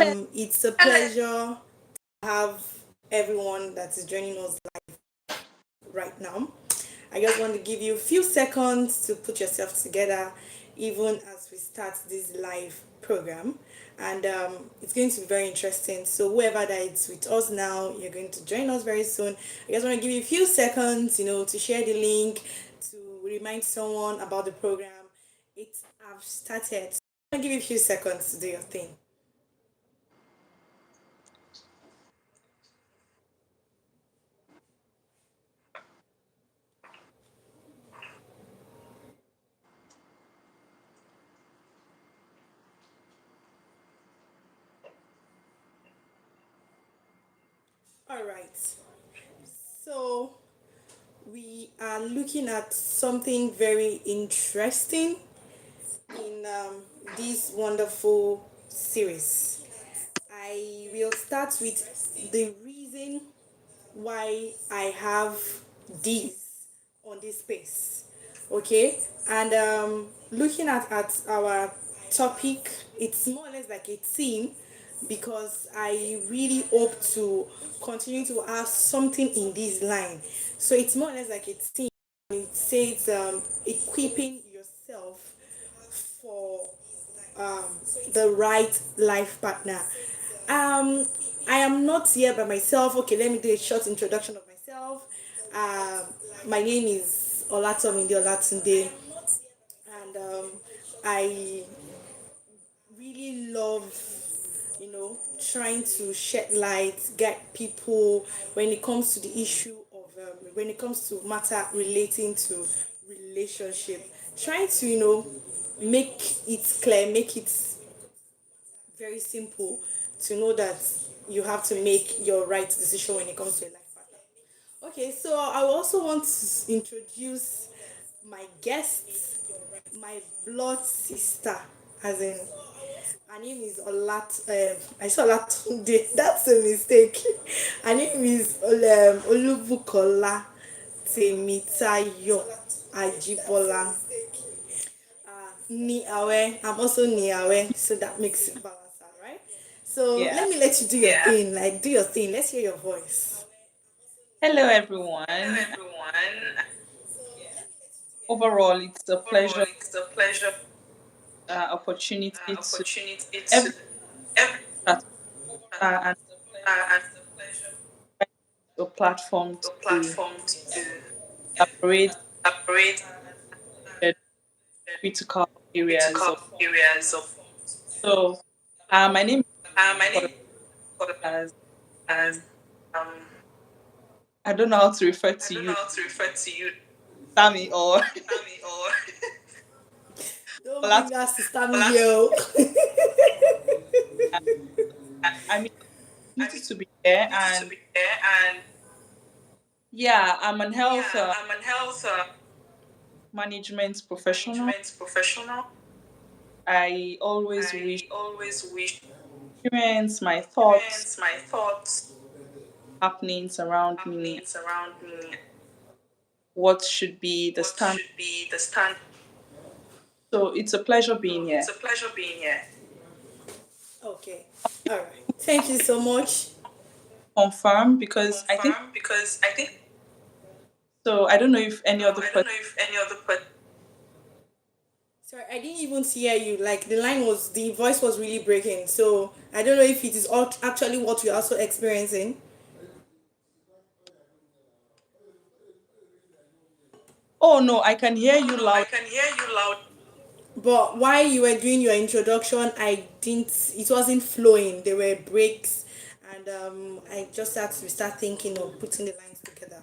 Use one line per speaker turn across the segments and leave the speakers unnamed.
It's a pleasure to have everyone that is joining us right now. I just want to give you a few seconds to put yourself together, even as we start this live program. And it's going to be very interesting. So, whoever that is with us now, you're going to join us very soon. I just want to give you a few seconds, to share the link, to remind someone about the program. It's I've started. So I'm going to give you a few seconds to do your thing. All right. So, we are looking at something very interesting in this wonderful series. I will start with the reason why I have this on this space. Okay, and looking at our topic, it's more or less like a theme because I really hope to continue to have something in this line. So it's more or less like a theme. It says equipping yourself for um, the right life partner. Um, I am not here by myself. Okay, let me do a short introduction of myself. My name is Olatominde Olatunde, and I really love, trying to shed light, guide people when it comes to the issue of when it comes to matter relating to relationship. Trying to make it clear, make it very simple to know that you have to make your right decision when it comes to a life partner. Okay, so I also want to introduce my guest, my blood sister, as in her name is Olat. I saw Olatunde. That's a mistake. Her name is Olubukola Temitayo Ajibola. Niawe. I'm also Niawe, so that makes it balance out, right? So
Yeah.
let me let you do your thing. Like, do your thing. Let's hear your voice.
Hello, everyone. Overall, it's a pleasure, opportunity to every that and a platform to elaborate the critical areas of. So, my name is Nicola, as I don't know how to refer to you, Sammy, or
Don't
Olat.
bring us to stand here.
I mean, opportunity to be here, and yeah, I'm an health management professional. I always wish experience my thoughts, happenings around me, what should be the stand. So it's a pleasure being here.
Okay. All right. Thank you so much.
Confirm because I think so. I don't know if any other person.
Sorry, I didn't even hear you. Like the voice was really breaking. So I don't know if it is actually what we're also experiencing.
Oh no, I can hear you loud.
But while you were doing your introduction, I didn't. It wasn't flowing. There were breaks, and I just had to start thinking of putting the lines together.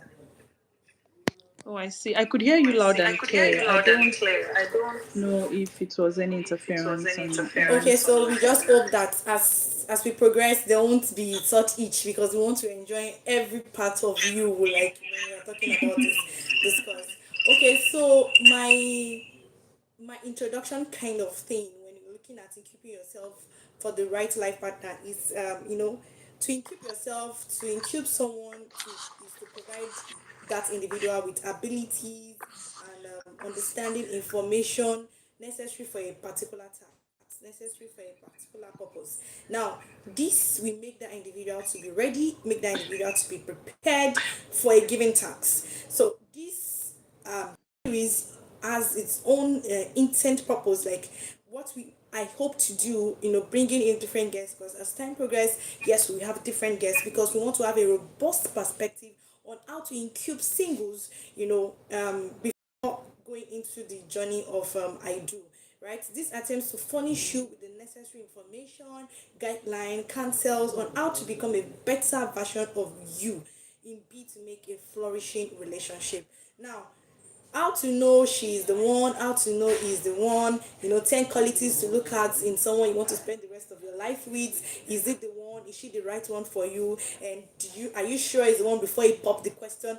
Oh, I see. I could hear you loud and clear. I don't know if it was any interference on your
Okay,
end.
so we just hope that as we progress, there won't be such itch because we want to enjoy every part of you, like when we are talking about this course. Okay, so my introduction kind of thing when you're looking at equipping yourself for the right life partner is to equip yourself, to equip someone is to provide that individual with abilities and understanding information necessary for a particular task. that's necessary for a particular purpose. Now, this will make that individual to be ready, make that individual to be prepared for a given task. So this series has its own intent purpose, like what we I hope to do, bringing in different guests, because as time progresses, yes, we have different guests because we want to have a robust perspective on how to incube singles, before going into the journey of I do. Right? This attempts to furnish you with the necessary information, guideline, counsels on how to become a better version of you in B to make a flourishing relationship. Now, how to know she's the one, how to know he's the one, 10 qualities to look at in someone you want to spend the rest of your life with. Is it the one? Is she the right one for you? And are you sure it's the one before you pop the question?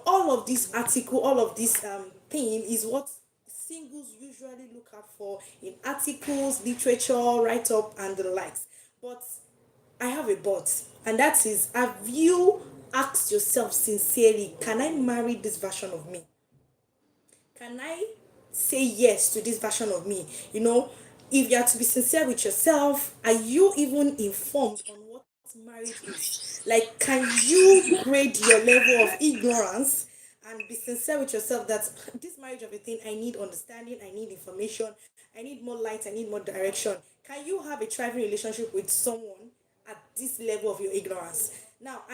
All of this article, all of this theme is what singles usually look out for in articles, literature, write up, and the likes. But I have a but, and that is, have you asked yourself sincerely, can I marry this version of me? Can I say yes to this version of me? If you are to be sincere with yourself, are you even informed on what marriage is? Like, can you grade your level of ignorance and be sincere with yourself that this marriage of a thing, I need understanding, I need information, I need more light, I need more direction? Can you have a thriving relationship with someone at this level of your ignorance? Now,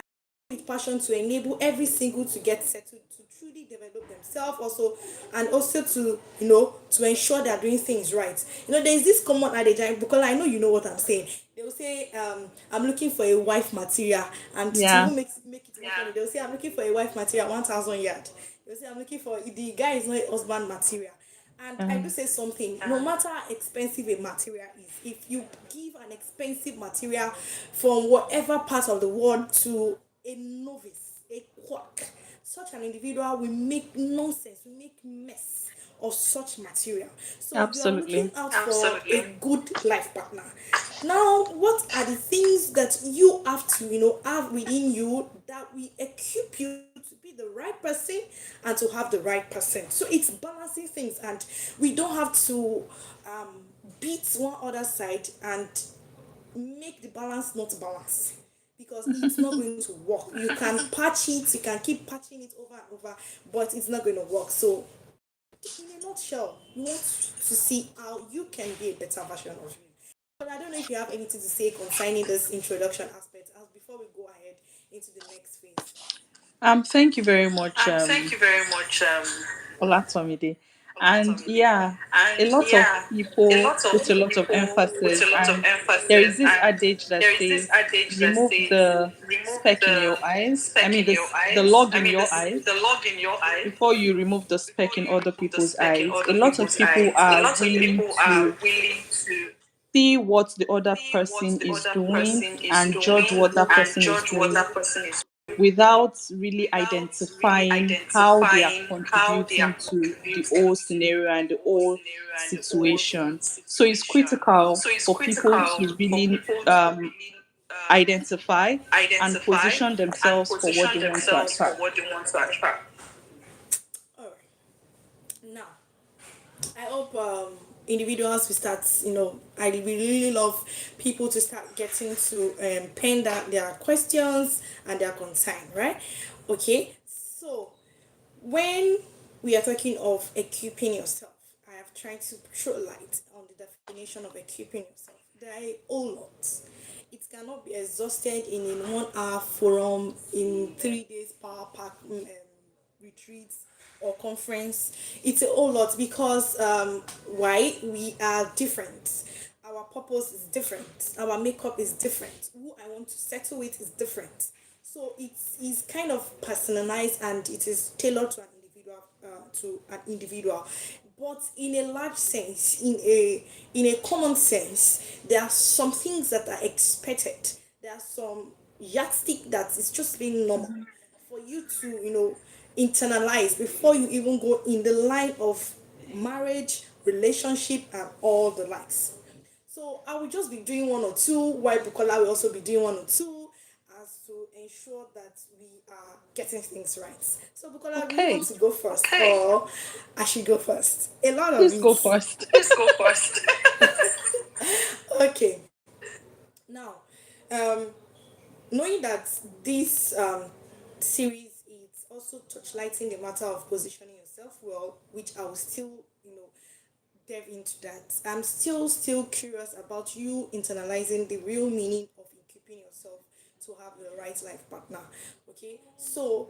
with passion to enable every single to get settled, to truly develop themselves also, and also to to ensure they're doing things right. There's this common adage, because I know you know what I'm saying. They will say, I'm looking for a wife material, and to
Yeah.
even make it even funny, they'll say, I'm looking for a wife material 1,000 yard. They'll say, I'm looking for, the guy is not a husband material. And I do
Um,
say something, no matter how expensive a material is, if you give an expensive material from whatever part of the world to a novice, a quack, such an individual will make nonsense, will make mess of such material. So you are looking
Absolutely.
out for a good life partner. Now, what are the things that you have to, have within you that will equip you to be the right person and to have the right person? So it's balancing things, and we don't have to beat one other side and make the balance not balance, because it's not going to work. You can patch it, you can keep patching it over and over, but it's not going to work. So in a nutshell, you want to see how you can be a better version of you. But I don't know if you have anything to say concerning this introduction aspect as before we go ahead into the next phase.
Thank you very much,
Thank you very much,
Olatomide. And
Olatomide.
yeah, a
And
lot of
yeah, a
people
lot of
put a lot of
people put
emphasis,
a lot of
and there
emphasis,
is this
and
adage that
there is this
says,
adage that
remove
says,
the
remove
speck in
the
your eyes. I
speck
mean,
in your
the
eyes.
log
I
in
mean,
your eyes
the log in your eye
before you remove the
before
speck in
you
other
remove the
people's
speck in
eyes. A
other
lot of
people's
people
eyes. A
are
lot of
willing
people are
to
willing to
see what the other
see what
person
the
is
other
doing
person is
and judge
doing
what that
and
person is
judge what
doing
that person is
without really
without really
identifying how they are
identifying how they are
contributing to the
contributing
whole
to
scenario and
the
the
whole
whole
scenario and the whole
situation. So it's
situation.
critical
So it's
for people
critical
to
for
really
people to really
identify and
identify
position
and
themselves for what
position
they want to
themselves for
attract.
what they want to attract. All right. Now, I hope individuals will start, I really love people to start getting to pen that their questions and their concern, right? Okay, so when we are talking of equipping yourself, I have tried to throw light on the definition of equipping yourself. There are a whole lot. It cannot be exhausted in 1 hour forum, in 3 days power pack retreats or conference. It's a whole lot because why we are different. Our purpose is different. Our makeup is different. Who I want to settle with is different. So it is kind of personalized and it is tailored to an individual. But in a large sense, in a common sense, there are some things that are expected. There are some yardstick that is just being normal for you to internalize before you even go in the line of marriage, relationship, and all the likes. So I will just be doing one or two, while Bukola will also be doing one or two, as to ensure that we are getting things right. So, Bukola, do you want
Okay,
to go first? Okay. Or I should go first? A lot of
please
it.
go first.
Please go first. Okay. Now, um, knowing that this series is also touchlighting the matter of positioning yourself well, which I will still, delve into that. I'm still curious about you internalizing the real meaning of equipping yourself to have the right life partner. Okay, so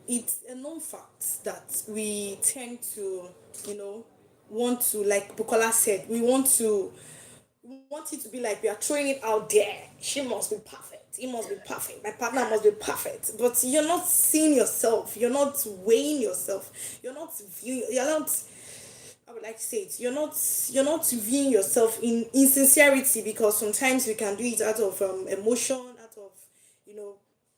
it's a known fact that we tend to, you know, want to, like Bukola said, we want it to be like we are throwing it out there. She must be perfect. He must be perfect. My partner must be perfect. But you're not seeing yourself. You're not weighing yourself. You're not viewing. You're not. I would like to say it. You're not viewing yourself in insincerity, because sometimes we can do it out of emotion, out of you know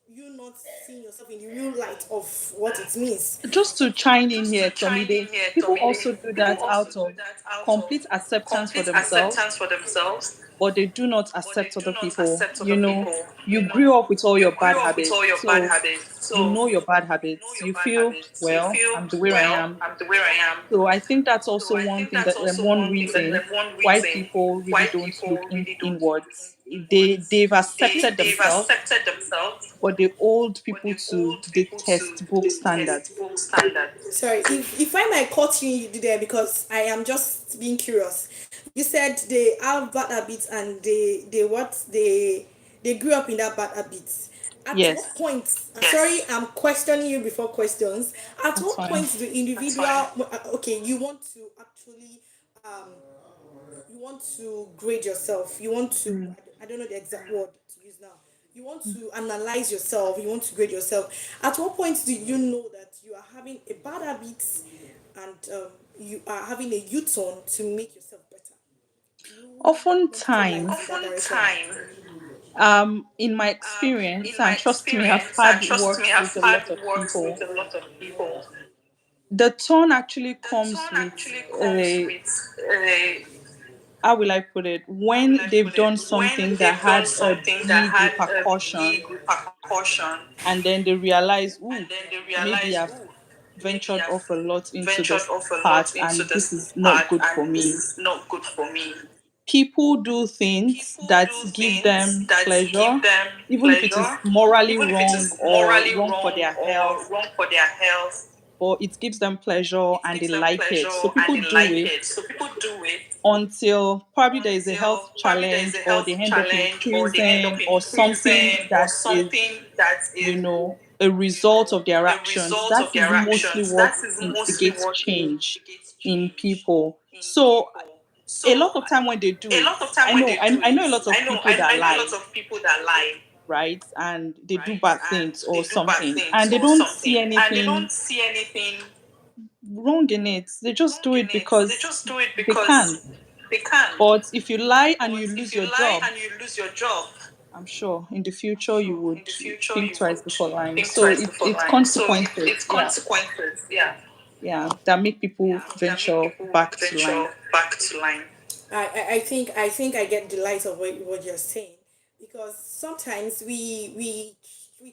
you not seeing yourself in the real light of what it means.
Just to chime in
Just
here,
to chime in
Tomide,
here,
people
Tomide,
also do
people
that
also
out
do
of
that out of
complete acceptance for
complete
themselves,
acceptance for themselves,
but they do not
but they
accept
do
other
not
people.
accept other people.
You grew up with all
You
your
grew
bad
up with
habits,
all your bad
so
habits,
you
so
know your bad
you know
habits.
your
You
bad
feel,
habits. You
well,
feel,
I'm the way I
well,
am.
I'm the way I am.
So I think that's
So
also
I
one
think
thing
that's
that
also
one
one thing that
reason
one
why
reason
people really
why
don't look
people
in
really don't look
inwards.
inwards.
They've accepted
They've
themselves,
accepted themselves,
but they hold
but
people
they
to
hold
the
people to
textbook
the
standards.
textbook standards. Sorry, if I might cut you there, because I am just being curious. You said they have bad habits, and they grew up in that bad habits. At what
Yes,
point? Sorry, I'm questioning you before questions. At
that's
what
fine.
point do individual? Okay, you want to actually um you want to grade yourself. You want to,
Mm.
I don't know the exact word to use now. You want to analyze yourself. You want to grade yourself. At what point do you know that you are having a bad habit, and you are having a U-turn to make yourself better? Do you want to throw light in that direction? Oftentimes,
In my experience,
in
and
my
trust me, I've
experience, and
had
trust me,
worked
I've
with a lot
had
of
works with
people.
a lot of people.
The tone actually
The
comes
tone
with
actually comes
a,
with
how will I put it,
how will
when
I
they've
put it?
done
When
something that
they've done
had a
something that
big
had a
repercussion,
big repercussion,
and then they realize,
and
ooh,
then they
maybe
realize,
I've
oh, maybe
ventured
I've
off a lot into
ventured
this
off a
path,
lot into
and this
this
is not
part,
good for
and this
me.
is not good for me.
People do things
People
that
do
give
things
them
that
pleasure,
give them
even if it is
pleasure,
morally
even if it
wrong
is
or
morally
wrong for
wrong
their
or
health,
wrong for their health.
but it gives them pleasure
It
and they
gives them
like
pleasure
it. So
and
people
they
do
like
it
it. So people do it
until probably there is a health
until probably there is
challenge,
a
or they
health
end up in
challenge, or they end up
prison,
in
or something
prison, or
that is,
something that is,
a result of their
a
actions.
result
That
of
is
their
mostly
actions.
what
That is mostly
instigates
what
change
instigates
in
change
people.
in
So
people.
a lot
So
of time when they do
a
it,
lot of time
I
when
know
they
I,
do
I
it,
know a lot of
I know
people that
I know a lot
lie,
of people that lie,
right? And they do
right?
bad
And
things or
they do bad
something,
things
and they
or
don't see
something, and they
anything
don't see anything
wrong in it. They just
wrong
do
in
it
it. They
because
just do it
they can.
because they can.
But if you lie and
But
you
if
lose
you
your
lie
job,
and you lose your job,
I'm sure in the
I'm
future you
sure in
would
the future
think
you
twice
would
before lying.
think
So
twice before
it's
lying. So
consequences,
it's
yeah,
consequences, yeah,
yeah, that make people
that make
venture
people
back to lying.
venture back to lying. I think I get the light of what you're saying, because sometimes we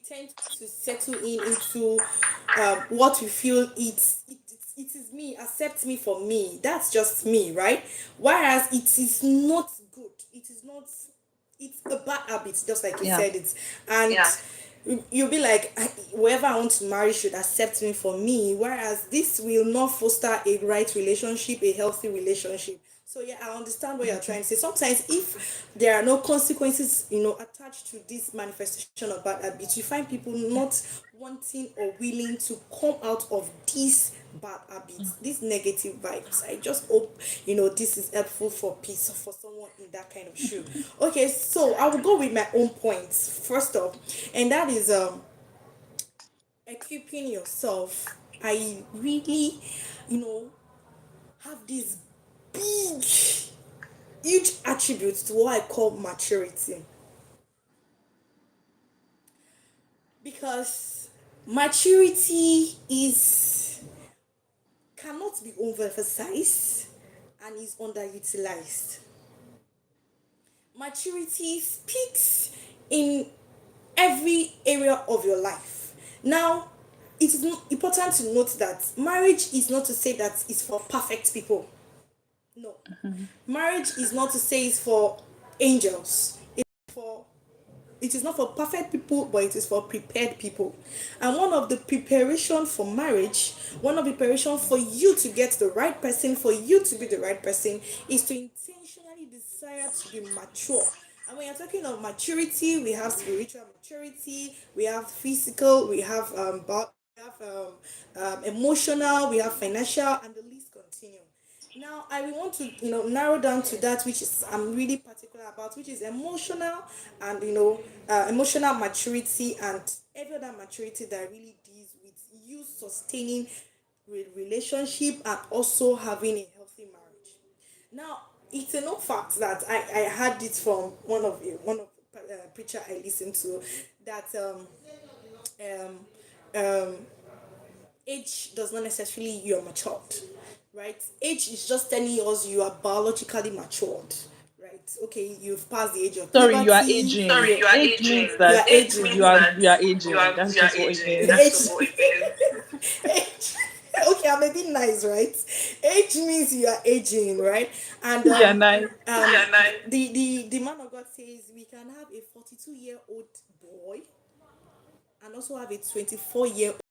tend to settle into what we feel it is me, accept me for me, that's just me, right? Whereas it is not good, it is not, it's a bad habit, just like you
Yeah.
said it. And yeah, you'll be like, whoever I want to marry should accept me for me, whereas this will not foster a right relationship, a healthy relationship. So yeah, I understand what you're trying to say. Sometimes if there are no consequences, attached to this manifestation of bad habits, you find people not wanting or willing to come out of these bad habits, these negative vibes. I just hope this is helpful for peace for someone in that kind of shoe. Okay, so I will go with my own points first off, and that is equipping yourself. I really, you know, have this big, huge attribute to what I call maturity, because maturity is cannot be overemphasized and is underutilized. Maturity speaks in every area of your life. Now, it is important to note that marriage is not to say that it's for perfect people. No. Marriage is not to say it's for angels. For it is not for perfect people, but it is for prepared people. And one of the preparation for marriage, one of the preparation for you to get the right person, for you to be the right person, is to intentionally desire to be mature. And when you're talking of maturity, we have spiritual maturity, we have physical, we have emotional, we have financial, and the list continues. Now, I will want to, narrow down to that which is I'm really particular about, which is emotional and, emotional maturity and every other maturity that really deals with you sustaining relationship and also having a healthy marriage. Now, it's a known fact that I had it from one of the preacher I listened to that um, um, age does not necessarily you're matured, right? Age is just telling us you are biologically matured, right? Okay, you've passed the age of
Sorry, you are
puberty.
aging.
You are
Age
aging.
means
You
that
are aging.
you are aging. That's just what it means.
Age. Okay, I'm a bit nice, right? Age means you are aging, right? And
Yeah, nice.
the man of God says we can have a 42-year-old boy and also have a 24-year-old.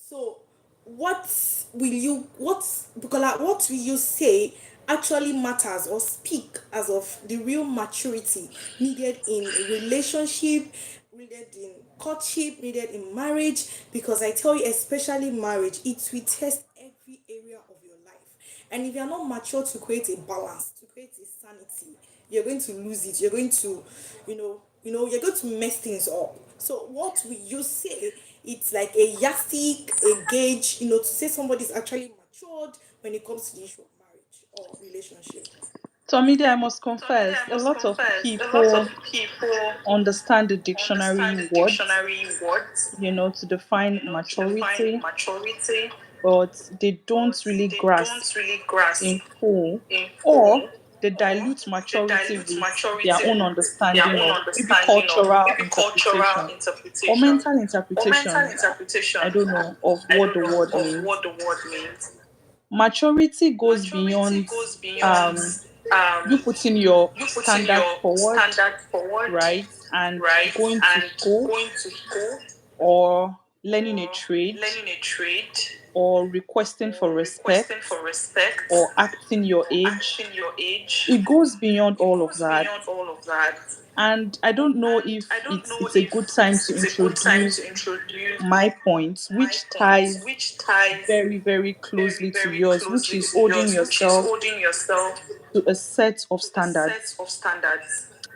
So, what what will you say actually matters or speak as of the real maturity needed in relationship, needed in courtship, needed in marriage? Because I tell you, especially marriage, it will test every area of your life. And if you're not mature to create a balance, to create a sanity, you're going to lose it. You're going to, you're going to mess things up. So what will you say? It's like a yardstick, a gauge, to say somebody's actually matured when it comes to the issue of marriage or relationship.
Tomide, I must confess, a lot of people understand the dictionary words, to define maturity, but they don't really grasp in full, or they dilute maturity with their own understanding of maybe cultural interpretation or mental interpretation. I don't know of what the word means. Maturity goes beyond um, you putting your standards forward, right, and going to school or learning a trade or requesting for respect or acting your age. It goes beyond all of that. And I don't know if it's a good time to introduce my point, which ties very, very closely to yours, which is holding yourself to a set of standards.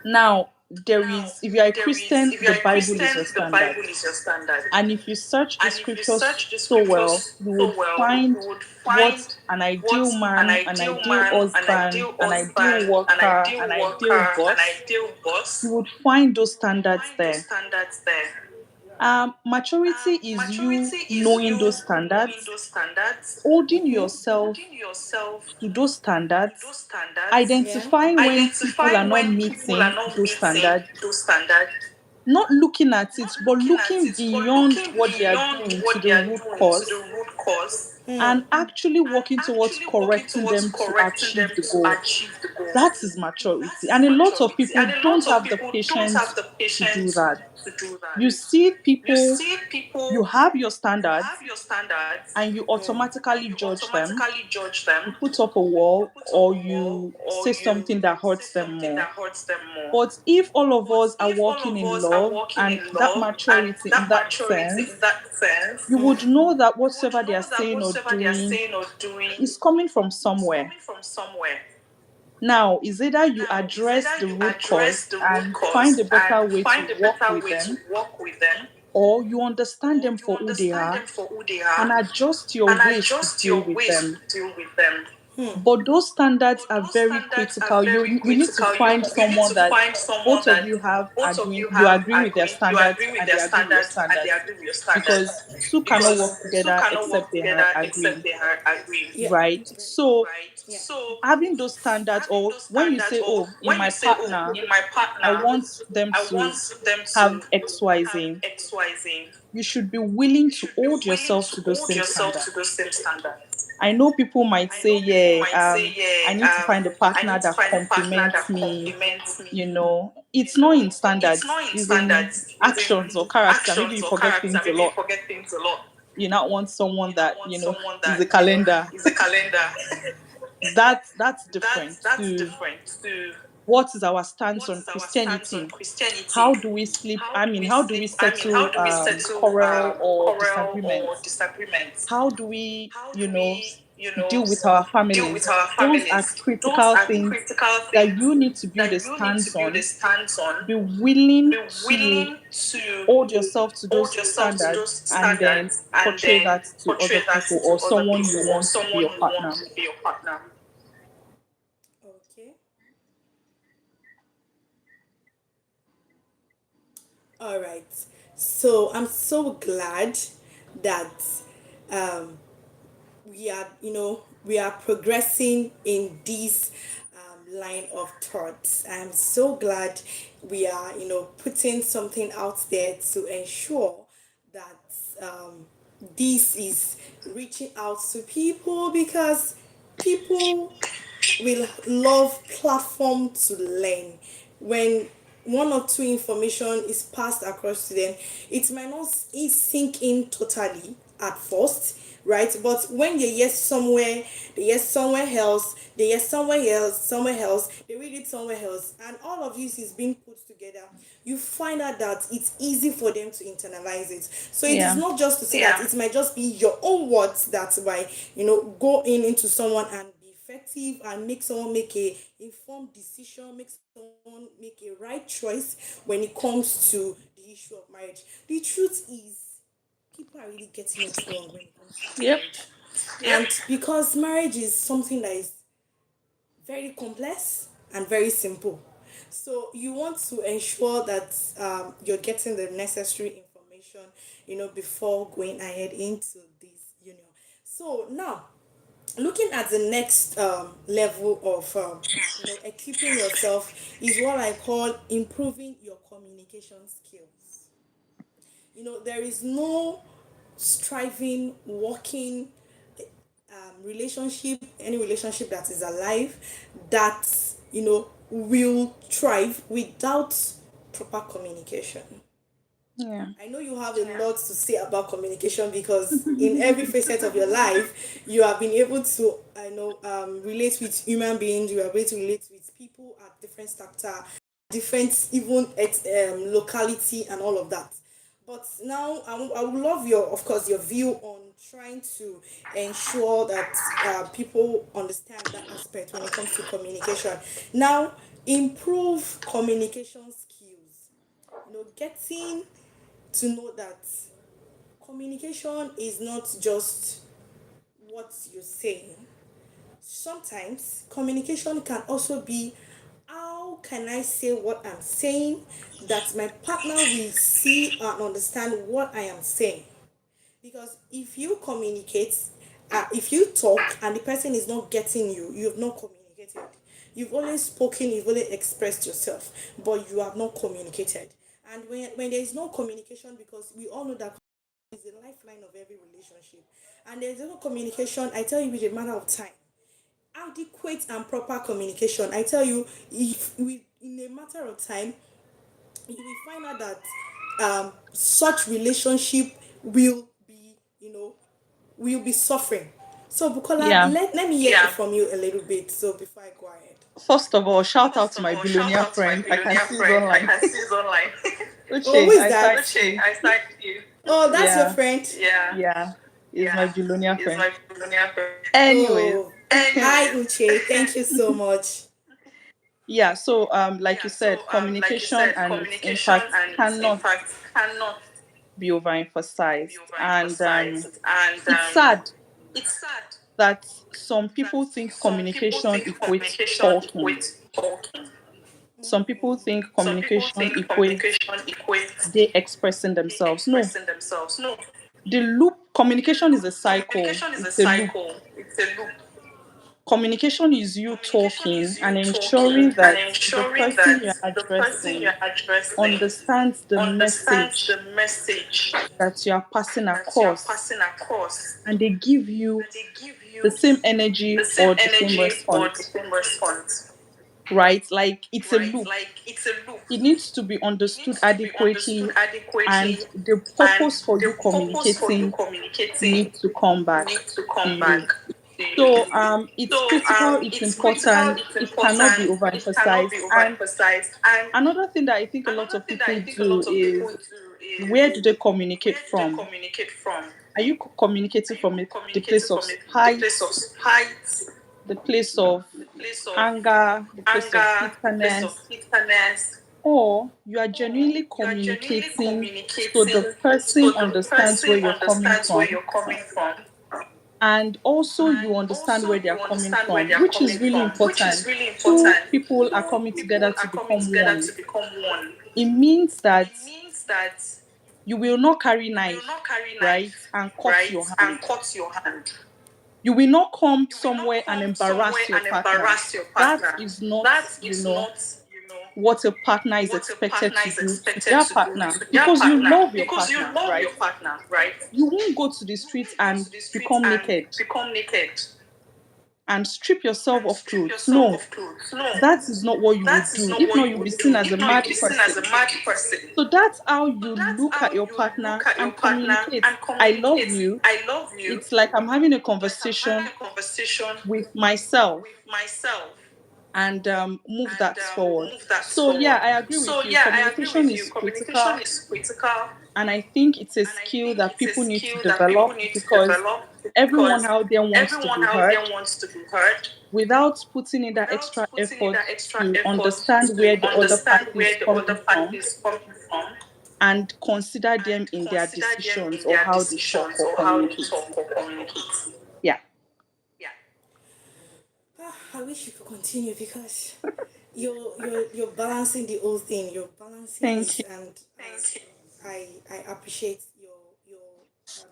Now, there is, if you are a Christian, the Bible is your standard. And if you search the scriptures so well, you would find what an ideal man, an ideal husband, an ideal worker, an ideal boss, you would find those standards there. Maturity is you knowing those standards, holding yourself to those standards, identifying when people are not meeting those standards, not looking at it, but looking beyond what they are doing to the root cause and actually working towards correcting them to achieve the goal. That is maturity. And a lot of people don't have the patience to do that. You see people, you have your standards and you automatically judge them. You put up a wall or you say something that hurts them more. But if all of us are walking in love and that maturity in that sense, you would know that whatsoever they are saying or doing is coming from somewhere. Now, is either you address the root cause and find a better way to work with them, or you understand them for who they are and adjust your ways to deal with them. But those standards are very critical. You need to find someone that both of you have agree you agree with their standards and they agree with your standards, because two cannot work together except they agree,
Yeah.
right? So
Yeah.
having those standards, or when you say, oh, in my partner I want them to have XYZ, you should be willing to hold yourself to those same standards. I know people might say, yeah, I need to find a partner that compliments me. It's not in standards, it's in actions or character. Maybe you forget things a lot. You not want someone that, is a calendar. That's different to what is our stance on Christianity. How do we sleep? I mean, how do we settle quarrel or disagreements? How do we, deal with our families? Those are critical things that you need to build a stance on. Be willing to hold yourself to those standards and then portray that to other people or someone you want to be your partner.
Okay. All right. So I'm so glad that um, we are progressing in this line of thoughts. I'm so glad we are, putting something out there to ensure that this is reaching out to people, because people will love platform to learn. When one or two information is passed across to them, it might not sink in totally at first, right? But when they hear somewhere, they hear somewhere else, they hear somewhere else, they read it somewhere else, and all of this is being put together, you find out that it's easy for them to internalize it. So it is
Yeah.
not just to say that it might just be your own words that by go in into someone and be effective and make someone make a informed decision, make someone make a right choice when it comes to the issue of marriage. The truth is, people are really getting it wrong when it comes to
Yep.
marriage. And because marriage is something that is very complex and very simple. So you want to ensure that you're getting the necessary information, before going ahead into this union. So now, looking at the next level of equipping yourself is what I call improving your communication skills. There is no striving, working relationship, any relationship that is alive, that will thrive without proper communication.
Yeah.
I know you have a lot to say about communication, because in every facet of your life, you have been able to, relate with human beings. You are able to relate with people at different stature, different even at locality and all of that. But now I would love your, of course, your view on trying to ensure that people understand that aspect when it comes to communication. Now, improve communication skills. Getting to know that communication is not just what you're saying. Sometimes communication can also be, how can I say what I'm saying that my partner will see and understand what I am saying? Because if you communicate, if you talk and the person is not getting you, you have not communicated. You've only spoken, you've only expressed yourself, but you have not communicated. And when there is no communication, because we all know that is the lifeline of every relationship, and there's no communication, I tell you, with a matter of time, adequate and proper communication, I tell you, if we in a matter of time, you will find out that such relationship will be, will be suffering. So Bukola,
Yeah.
let me hear from you a little bit, so before I go ahead.
First of all, shout out to my billionaire friend. I can see he's online.
Oh, who
Uche,
is
I
that?
start with you.
Oh, that's your
Yeah.
friend.
Yeah. Is my billionaire friend. Anyways.
Oh, hi Uche, thank you so much.
Yeah, so like you said, communication and its impact cannot be overemphasized. And it's sad. that some people think communication equates talking. Some people think communication equates they expressing themselves. No, the loop communication is a cycle, it's a loop. Communication is you talking and ensuring that the person you're addressing understands the message that you are passing across and they give you the same energy or the same response, right? Like it's a loop. It needs to be understood adequately, and the purpose for you communicating needs to come back to you. So it's critical, it's important, it cannot be overemphasized. And another thing that I think a lot of people do is, where do they communicate from? Are you communicating from the place of spite, the place of anger, the place of bitterness, or you are genuinely communicating so the person understands where you're coming from and also you understand where they are coming from, which is really important. Two people are coming together to become one. It means that you will not carry knife, right, and cut your hand. You will not come somewhere and embarrass your partner. That is not, you know, what a partner is expected to do to their partner, because you love your partner, right? You won't go to the streets and become naked and strip yourself of clothes. No, that is not what you would do. If not, you'll be seen as a mad person. So that's how you look at your partner and communicate. I love you. It's like I'm having a conversation with myself, and move that forward. So, yeah, I agree with you. Communication is critical, and I think it's a skill that people need to develop because everyone out there wants to be heard without putting in that extra effort to understand where the other party is coming from and consider them in their decisions or how they talk or communicate. Yeah.
I wish you could continue because you're balancing the whole thing. You're balancing
Thank
it,
you.
and I appreciate your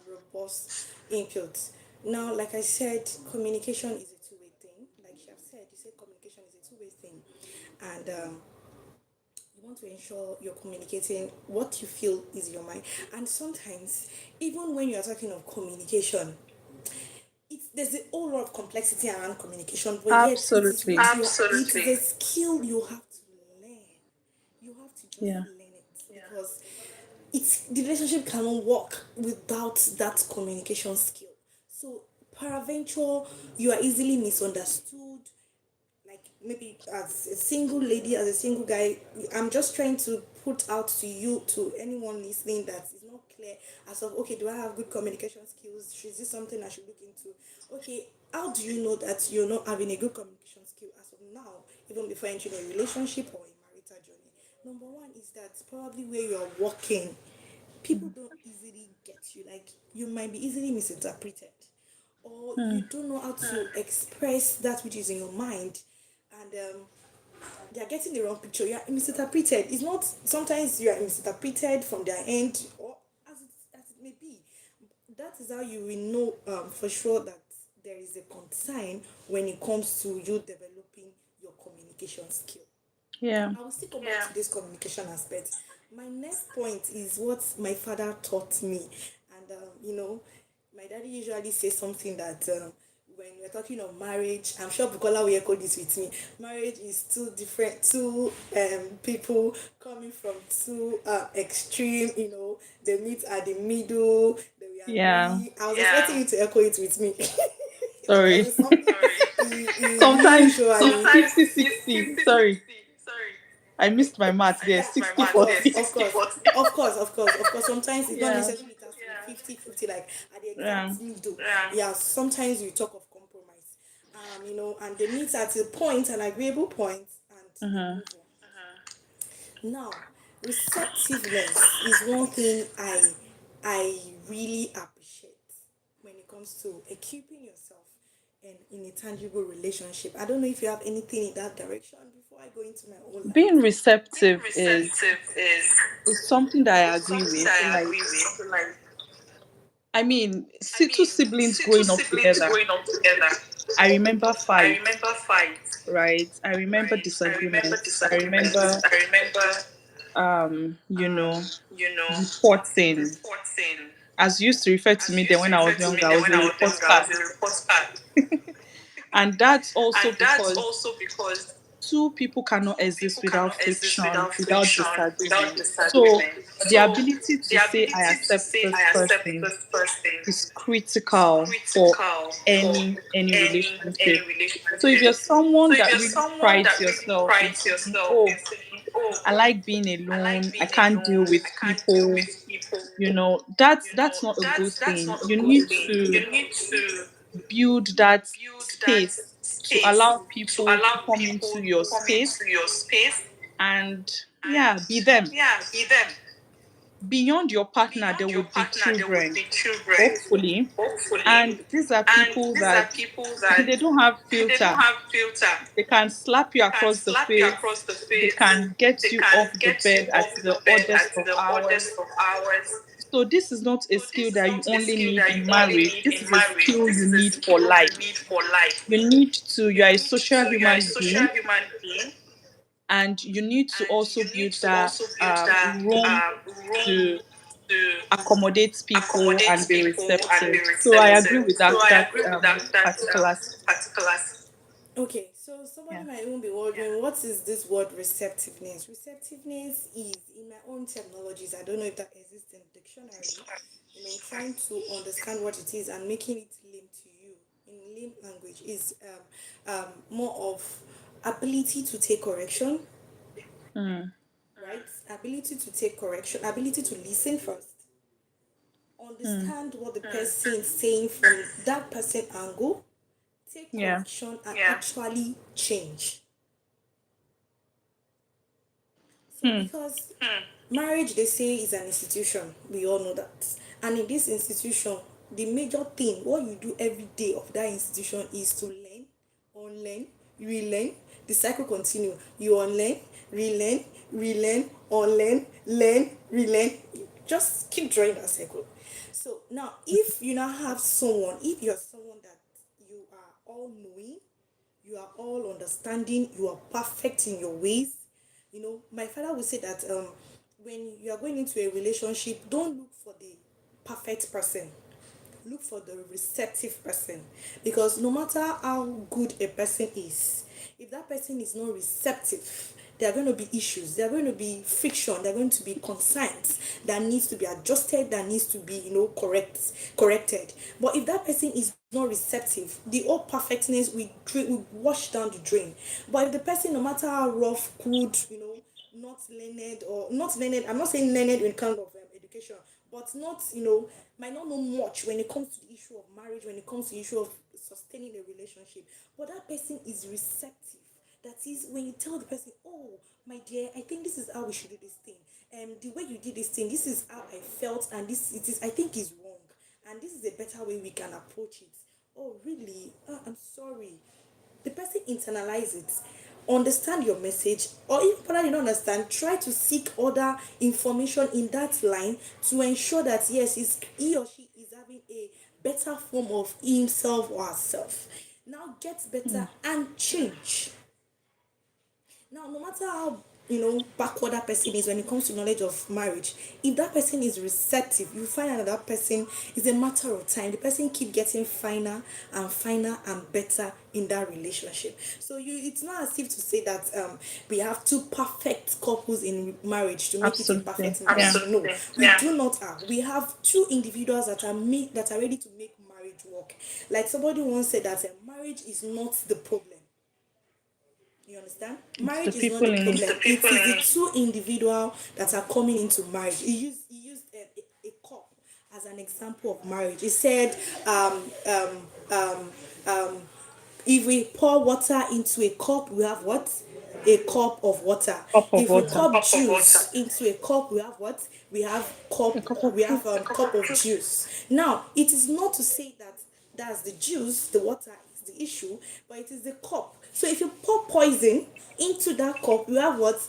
robust input. Now, like I said, communication is a two-way thing. Like you have said, you said communication is a two-way thing, and you want to ensure you're communicating what you feel is your mind. And sometimes, even when you are talking of communication, there's a whole lot of complexity around communication, but yet
Absolutely.
it is a skill you have to learn. You have to just
Yeah.
learn it because it's the relationship cannot work without that communication skill. So peradventure you are easily misunderstood, like maybe as a single lady, as a single guy. I'm just trying to put out to you, to anyone listening, that is not clear as of, okay, do I have good communication skills? Is this something I should look into? Okay, how do you know that you're not having a good communication skill as of now, even before entering a relationship or a marital journey? Number one is that probably where you are working, people don't easily get you. Like, you might be easily misinterpreted, or you don't know how to express that which is in your mind, and they are getting the wrong picture. You are misinterpreted. It's not, sometimes you are misinterpreted from their end, or as it may be. That is how you will know for sure that there is a concern when it comes to you developing your communication skill.
Yeah.
I will still come back to this communication aspect. My next point is what my father taught me. And, my daddy usually says something that when we're talking of marriage, I'm sure Bukola will echo this with me. Marriage is two different, two people coming from two extreme, they meet at the middle, they will
Yeah.
agree. I was expecting you to echo it with me. Because
Sorry.
it's something he
Sometimes it's
usually.
50-60. Sorry. I missed my math there.
Yeah,
Sixty
of course,
40.
of course, of course, of course, of course. Sometimes it's not
Yeah.
necessarily it has to be 50-50, like at the
Yeah.
exact middle. Yeah, sometimes you talk of compromise, and they meet at a point, an agreeable point, and they
Uh-huh.
move on. Now, receptiveness is one thing I really appreciate when it comes to equipping yourself. and in a tangible relationship. I don't know if you have anything in that direction before I go into my own light.
Being
Being
receptive
receptive
is something that I
is
agree
something
with.
that I
Like,
agree with. Like,
I mean,
I
two
mean,
siblings
two
growing up
siblings
together.
growing up together.
I remember
I
fights,
remember fights,
right? I remember
right? I remember
disagreements. I
disagreements.
remember,
I remember,
you know,
you know,
reporting.
reporting.
As you used to refer to
As
me
you
then
used
when
to
I
refer
was
to me
younger, I
then
was
when
a
I was
report
younger, I
card.
was a report card.
And that's also
And that's
because
also because
two people cannot
two
exist
people
without
cannot exist
friction,
without
without
friction, without
disagreement. So
disagreement.
the
So
ability
the
to say I
ability to
accept
say
this
I accept
person
this person
is
is
critical for
critical for
any
any
relationship. So if
relationship.
you're
So
someone
if
that
you're
really
someone
prides
that really
yourself in
prides
saying,
yourself in
"Oh,
saying, oh,
I like being
I like
alone. I
being
can't deal
alone,
with
I can't deal
people,"
with people,
that's not a good
that's
thing.
not a
You
good
need
thing.
to
You need to
build that
build that
space to
space
allow
to
people to
allow
come into
people
your
to come
space
into your space
and yeah,
and
be them.
yeah, be them.
Beyond your partner, there
Beyond your
would be
partner, there would
children,
be children,
hopefully.
hopefully.
And these are
And
people
these are
that
people that
they don't have
they don't
filter.
have filter.
They can slap you
They can
across the
slap you
face.
across the
They
face.
can get
They
you
can
off the
get you
bed at
off the
the
bed
oddest
at
of
the
hours.
oddest of hours.
So this is not a
So
skill
this is
that you
not a
only
skill
need
that you
in
only
marriage.
need
This
in
is a
marriage.
skill
This
you
is a
need for
skill you
life.
need for life.
You are a social
You are a
human
social
being,
human being,
and you need to
and
also
you need
build
to
that
also build that
room
room
to
to
accommodate people
accommodate
and be
people and be
receptive. So I agree
receptive.
with
So I
that
agree with that
particular.
particular. Okay, so somebody
Yeah.
might even be wondering, what is this word receptiveness? Receptiveness is, in my own terminologies, I don't know if that exists in the dictionary, trying to understand what it is and making it lame to you in lame language is more of ability to take correction,
Mm,
right? Ability to take correction, ability to listen first,
mm,
understand what the person is saying from that person angle, take
yeah.
correction and actually change. So
Hmm.
because marriage they say is an institution, we all know that. And in this institution, the major thing, what you do every day of that institution is to learn, unlearn, relearn. The cycle continue. You unlearn, relearn, relearn, unlearn, learn, relearn. Just keep drawing that cycle. So now if you now have someone, if you're someone that you are all knowing, you are all understanding, you are perfect in your ways. My father would say that when you are going into a relationship, don't look for the perfect person, look for the receptive person, because no matter how good a person is, if that person is not receptive, there are going to be issues, there are going to be friction, there are going to be concerns that needs to be adjusted, that needs to be corrected. But if that person is not receptive, the whole perfectness we wash down the drain. But if the person, no matter how rough, crude, not learned, or not learned, I'm not saying learned in kind of education, but not, might not know much when it comes to the issue of marriage, when it comes to the issue of sustaining a relationship, but that person is receptive. That is, when you tell the person, oh, my dear, I think this is how we should do this thing. The way you did this thing, this is how I felt, and this it is, I think, is wrong, and this is a better way we can approach it. Oh, really? I'm sorry. The person internalize it, understand your message, or if partner did not understand, try to seek other information in that line to ensure that yes, he or she is having a better form of himself or herself. Now get better and change. Now, no matter how backward that person is when it comes to knowledge of marriage, if that person is receptive, you find out that person is a matter of time. The person keep getting finer and better in that relationship. So it's not as if to say that we have two perfect couples in marriage to make it a
Absolutely.
perfect marriage.
Yeah.
Absolutely. No, we do not have. We have two individuals that are ready to make marriage work. Like somebody once said that marriage is not the problem. You understand?
It's the
Marriage is not
people
the
in
problem.
it.
It is the two individuals that are coming into marriage. He used a cup as an example of marriage. He said, if we pour water into a cup, we have what? A cup of water.
Cup of
If we
water.
pour juice into a cup, we have what? We have
A
cup.
cup of
We have
fruit.
cup of juice. Now, it is not to say that that's the juice, the water is the issue, but it is the cup. So if you pour poison into that cup, you have what?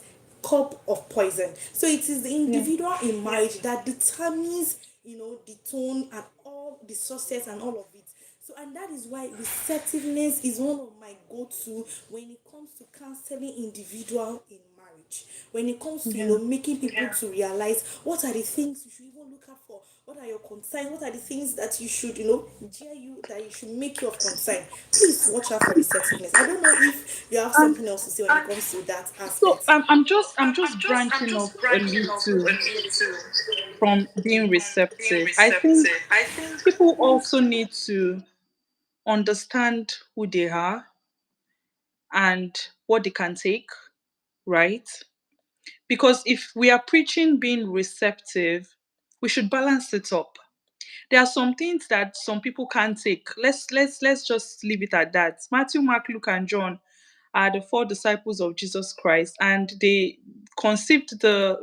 Cup of poison. So it is the
Yeah.
individual in marriage that determines, the tone and all the success and all of it. So, and that is why receptiveness is one of my go-to when it comes to counseling individual in marriage. When it comes to,
Yeah.
making people to realize what are the things you should even look out for, what are your concerns, what are the things that you should, jeer you, that you should make you of concern. Please watch out for receptiveness. I don't know if you have
Um,
something else to say when it comes to that
so
aspect.
I'm just branching off a little from being receptive. I think people also need to understand who they are and what they can take, right? Because if we are preaching being receptive, we should balance it up. There are some things that some people can't take. Let's just leave it at that. Matthew, Mark, Luke, and John are the four disciples of Jesus Christ, and they conceived the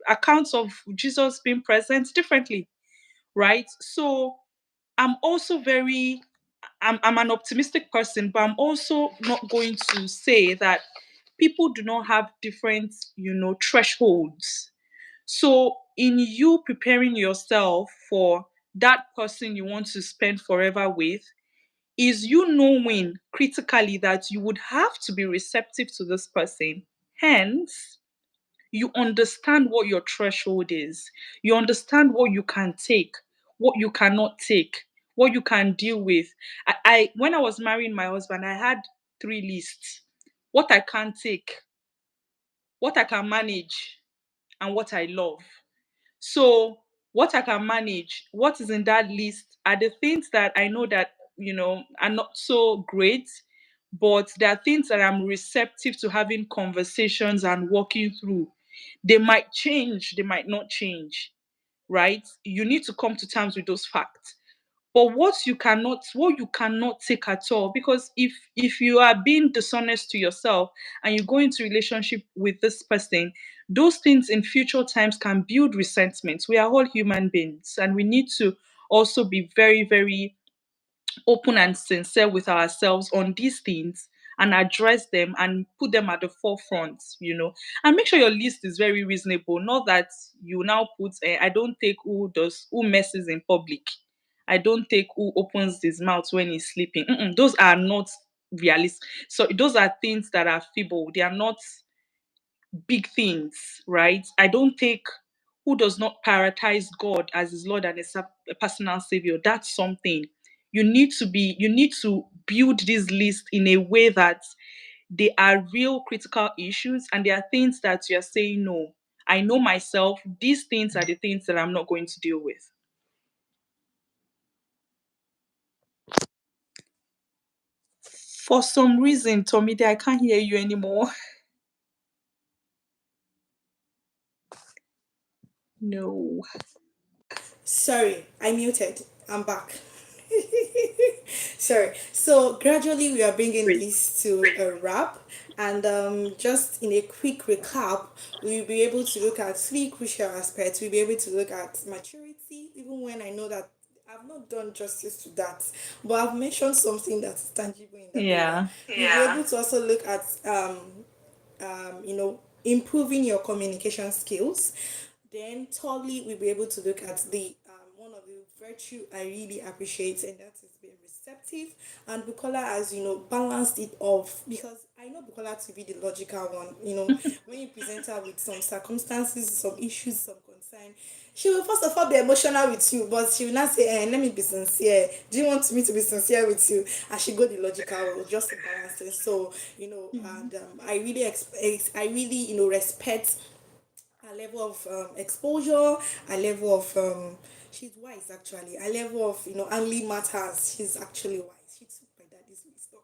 accounts of Jesus being present differently, right? So I'm also very I'm an optimistic person, but I'm also not going to say that people do not have different, thresholds. So, in you preparing yourself for that person you want to spend forever with, is you knowing critically that you would have to be receptive to this person. Hence, you understand what your threshold is. You understand what you can take, what you cannot take, what you can deal with. I when I was marrying my husband, I had three lists: what I can't take, what I can manage, and what I love. So, what I can manage, what is in that list are the things that I know that, are not so great, but there are things that I'm receptive to having conversations and walking through. They might change, they might not change, right? You need to come to terms with those facts. But what you cannot take at all, because if you are being dishonest to yourself and you go into relationship with this person, those things in future times can build resentment. We are all human beings, and we need to also be very, very open and sincere with ourselves on these things and address them and put them at the forefront, and make sure your list is very reasonable. Not that you now put, I don't take who messes in public. I don't take who opens his mouth when he's sleeping. Those are not realistic. So those are things that are feeble. They are not big things, right? I don't take who does not prioritize God as his Lord and his a personal savior. That's something. You need to build this list in a way that they are real critical issues and there are things that you're saying no. I know myself, these things are the things that I'm not going to deal with. For some reason, Tomide, I can't hear you anymore. No.
Sorry, I muted. I'm back. Sorry. So gradually we are bringing
Great.
this to a wrap, and just in a quick recap, we'll be able to look at three crucial aspects. We'll be able to look at maturity, even when I know that I've not done justice to that, but I've mentioned something that's tangible in that area.
Yeah.
We'll be able to also look at improving your communication skills. Then, thirdly, we'll be able to look at the one of the virtue I really appreciate, and that is being receptive. And Bukola has, balanced it off because I know Bukola to be the logical one. When you present her with some circumstances, some issues, some concern, she will first of all be emotional with you, but she will not say, let me be sincere. Do you want me to be sincere with you? And she go the logical route, just to balance it. So, and I really, respect a level of exposure, a level of she's wise actually, a level of only matters. She's actually wise. She took my daddy's wisdom.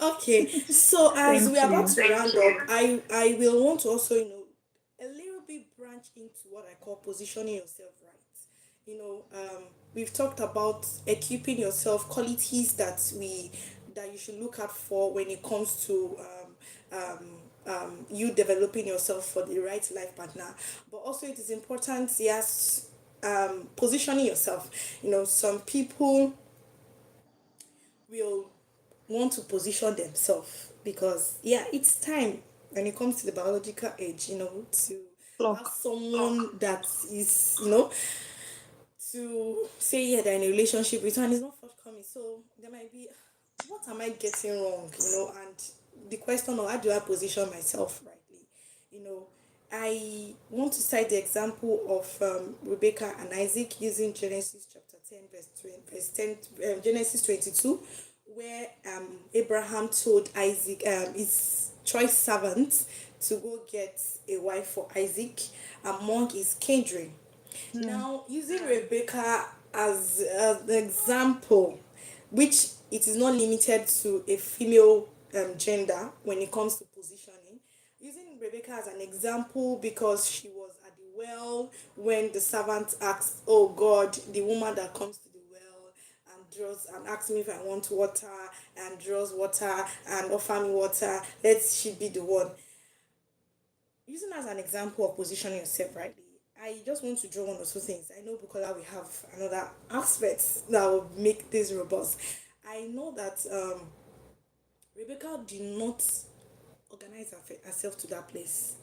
Okay, so as
Thank
we're about
you.
to round up, I will want to also a little bit branch into what I call positioning yourself right. We've talked about equipping yourself, qualities that you should look out for when it comes to you developing yourself for the right life partner. But also, it is important, yes, positioning yourself. Some people will want to position themselves because yeah, it's time when it comes to the biological age, to have
Clock.
someone that is, to say yeah they're in a relationship with and it's not forthcoming. So there might be, what am I getting wrong, and the question of how do I position myself rightly, you know. I want to cite the example of Rebecca and Isaac using Genesis chapter 10, verse 20, verse 10, Genesis 22, where Abraham told Isaac, his choice servant, to go get a wife for Isaac among his kindred.
Hmm.
Now, using Rebecca as an example, which it is not limited to a female gender when it comes to positioning, using Rebecca as an example because she was at the well when the servant asked, "Oh God, the woman that comes to the well and draws and asks me if I want water and draws water and offer me water, let she be the one." Using as an example of positioning yourself rightly, I just want to draw one or two things. I know Bukola we have another aspect that will make this robust. I know that Rebecca did not organize herself to that place.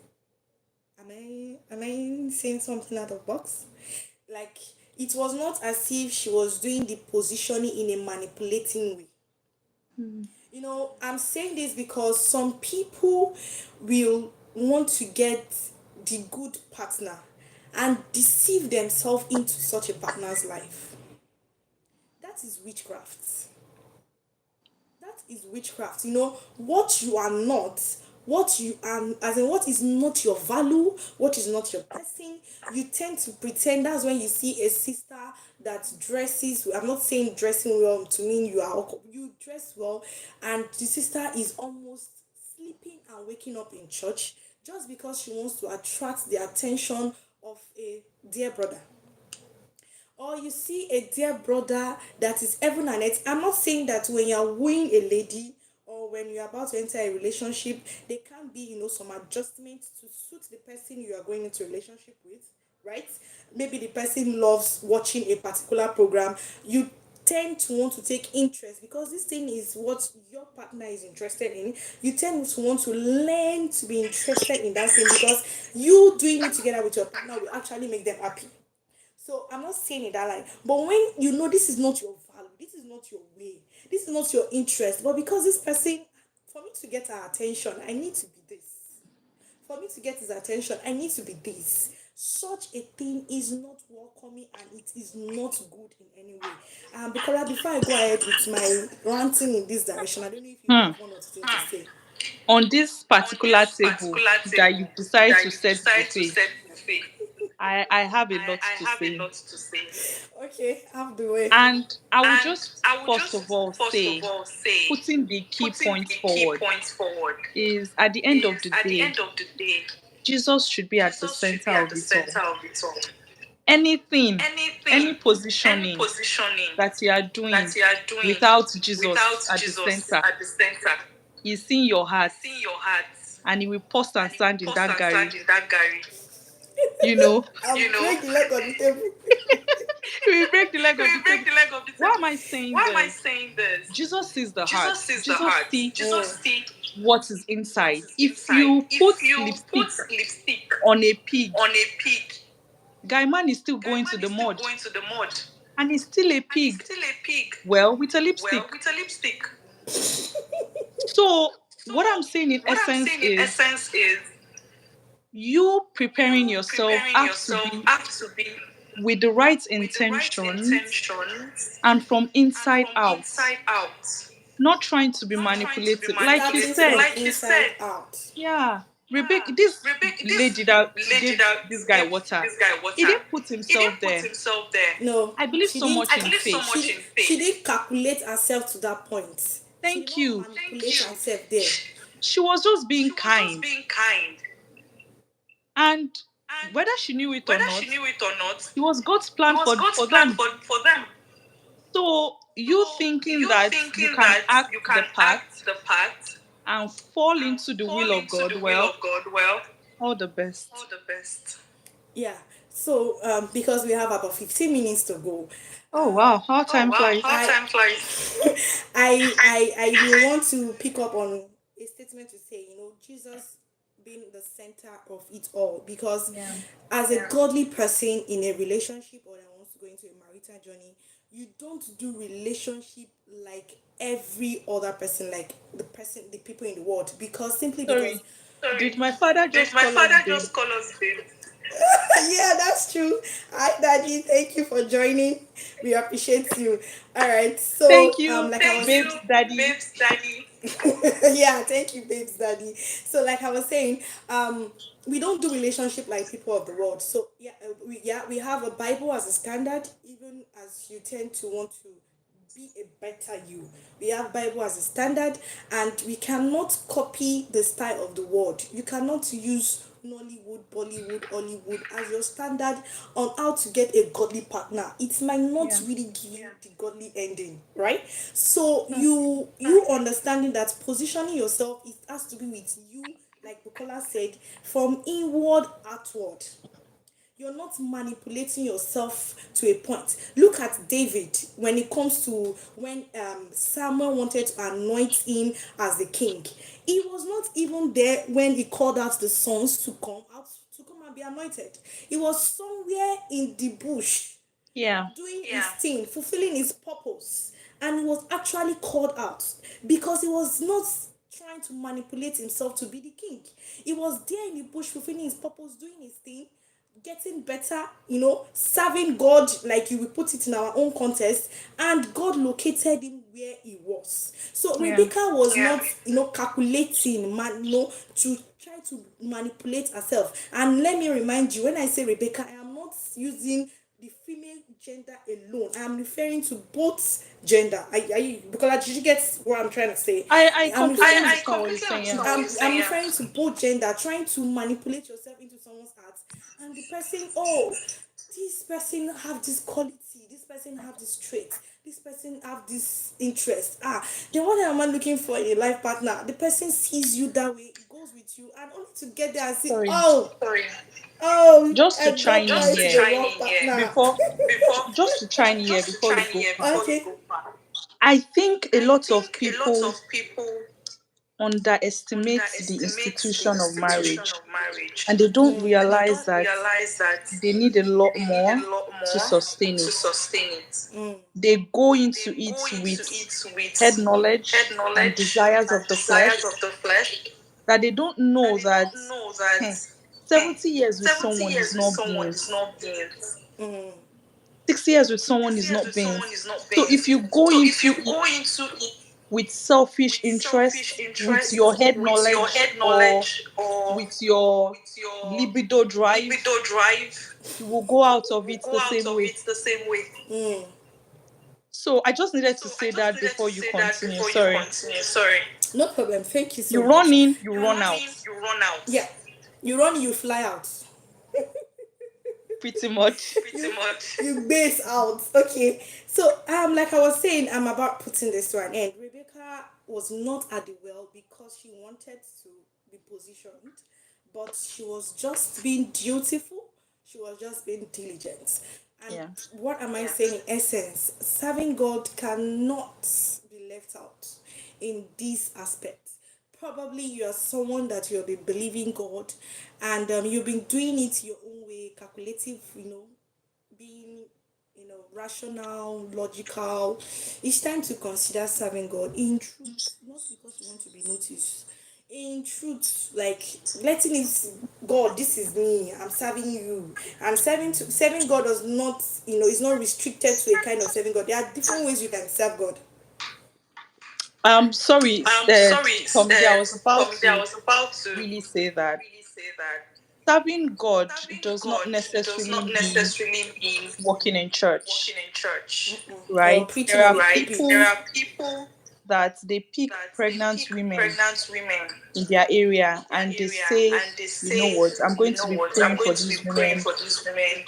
Am I saying something out of box? Like, it was not as if she was doing the positioning in a manipulating way.
Hmm.
I'm saying this because some people will want to get the good partner and deceive themselves into such a partner's life. That is witchcraft. That is witchcraft. What you are not, what you are, as in what is not your value, what is not your person, you tend to pretend. That's when you see a sister that dresses. I'm not saying dressing well to mean you dress well, and the sister is almost sleeping and waking up in church just because she wants to attract the attention of a dear brother, or you see a dear brother that is heaven and earth. I'm not saying that when you're wooing a lady or when you're about to enter a relationship, there can be, some adjustments to suit the person you are going into a relationship with, right? Maybe the person loves watching a particular program. You tend to want to take interest because this thing is what your partner is interested in. You tend to want to learn to be interested in that thing because you doing it together with your partner will actually make them happy. So I'm not saying it that like, but when you know this is not your value, this is not your way, this is not your interest, but because this person, for me to get her attention, I need to be this. For me to get his attention, I need to be this. Such a thing is not welcoming and it is not good in any way. Because before I go ahead with my ranting in this direction, I don't know if you
Hmm.
have one or two things to say.
On this particular table that you decide to set buffet, I have a lot to say.
Okay, have the way.
And I will just first of all say, putting the key points forward is at the end of the day, Jesus should be at the center of it all. Anything, any positioning that you are doing without Jesus at the center is in your heart, and he will post and stand in that gary, you know.
I'll break the leg on the table.
He will break the leg of the table. Why am I saying this? Jesus sees the heart. Jesus sees what is inside. If you put lipstick on a pig, guy man is still going to the mud, and he's still a pig. Well, with a lipstick. So what I'm saying in essence is, you preparing yourself have to be with the right intentions and from inside out, not trying to be manipulative. Like you
Starting from
said,
inside out.
yeah, Rebecca, this lady that gave this guy water, he didn't put himself there.
No,
I believe
she
so
didn't.
much in faith.
She didn't calculate herself to that point. She did
Thank
not
you.
manipulate herself there.
She was just being kind. And whether she knew it or not, it was God's plan for them. So you thinking that you can act the part and fall into the will of God, well, all the best.
Yeah. So, because we have about 15 minutes to go,
Oh wow, how
oh
time
wow,
flies.
how time flies. I will want to pick up on a statement to say, Jesus being the center of it all. Because
Yeah.
as a godly person in a relationship or that wants to go into a marital journey, you don't do relationship like every other person, like the people in the world. Because simply because,
Sorry.
sorry,
Did my father
did
just
my
call us
father
babe?
just call us babe? Yeah, that's true. Hi, Daddy. Thank you for joining. We appreciate you. All right.
Thank
So,
you,
like I was, thank
babes
you,
daddy.
babes, Daddy. Yeah, thank you, babes, Daddy. So, like I was saying, we don't do relationship like people of the world. So, we have a Bible as a standard, even as you tend to want to be a better you. We have Bible as a standard, and we cannot copy the style of the world. You cannot use Nollywood, Bollywood, Hollywood as your standard on how to get a godly partner. It might not
Yeah.
really give you the godly ending, right? So
Hmm.
you understanding that positioning yourself, it has to be with you, like Bukola said, from inward outward. You're not manipulating yourself to a point. Look at David when it comes to when Samuel wanted to anoint him as the king. He was not even there when he called out the sons to come out to come and be anointed. He was somewhere in the bush
Yeah.
doing his thing, fulfilling his purpose, and he was actually called out because he was not trying to manipulate himself to be the king. He was there in the bush fulfilling his purpose, doing his thing, getting better, serving God like you will put it in our own context, and God located him where he was. So
Yeah.
Rebecca was not, calculating, to try to manipulate herself. And let me remind you, when I say Rebecca, I am not using the female gender alone. I am referring to both gender. Because did you get what I'm trying to say?
I
I'm
completely
referring to
understand what you're saying. Yeah.
I'm referring to both gender, trying to manipulate yourself into someone's heart, and the person, oh, this person have this quality, this person have this trait, this person have this interest. Then what am I looking for in a life partner? The person sees you that way, goes with you, and only to get there and say,
Sorry.
oh,
Just to
I got
chime in
married to
here
the wrong partner.
before just to chime in here before you go far. I think a lot of people underestimate the institution of marriage and they don't realize that they need a lot more to sustain it. They go into it with head knowledge and desires of the flesh that they don't know that hmm, 70 years with someone is not beans. 6 years with someone is not beans. So if you go into it with selfish interest, with your head knowledge, or with your libido drive, you will go out of it the same way. So I just needed to say that before you continue. Sorry.
No problem. Thank you so
You
much.
run in, you run out.
Yeah. You run, you fly out.
Pretty much.
You base out. Okay. So like I was saying, I'm about putting this to an end. Rebecca was not at the well because she wanted to be positioned, but she was just being dutiful. She was just being diligent. And
Yeah.
what am I saying in essence? Serving God cannot be left out in this aspect. Probably you are someone that you'll be believing God, and you've been doing it your own way, calculative, being, rational, logical. It's time to consider serving God in truth, not because you want to be noticed. In truth, like letting it, God, this is me. I'm serving you. And serving God does not, is not restricted to a kind of serving God. There are different ways you can serve God.
Sorry, Tomide, I was about to really say that serving God does not necessarily mean working in church,
Oh,
right?
preaching
There
on
are
the pulpit.
people that they pick pregnant women in their area and they say, you know what, I'm going to be praying for these women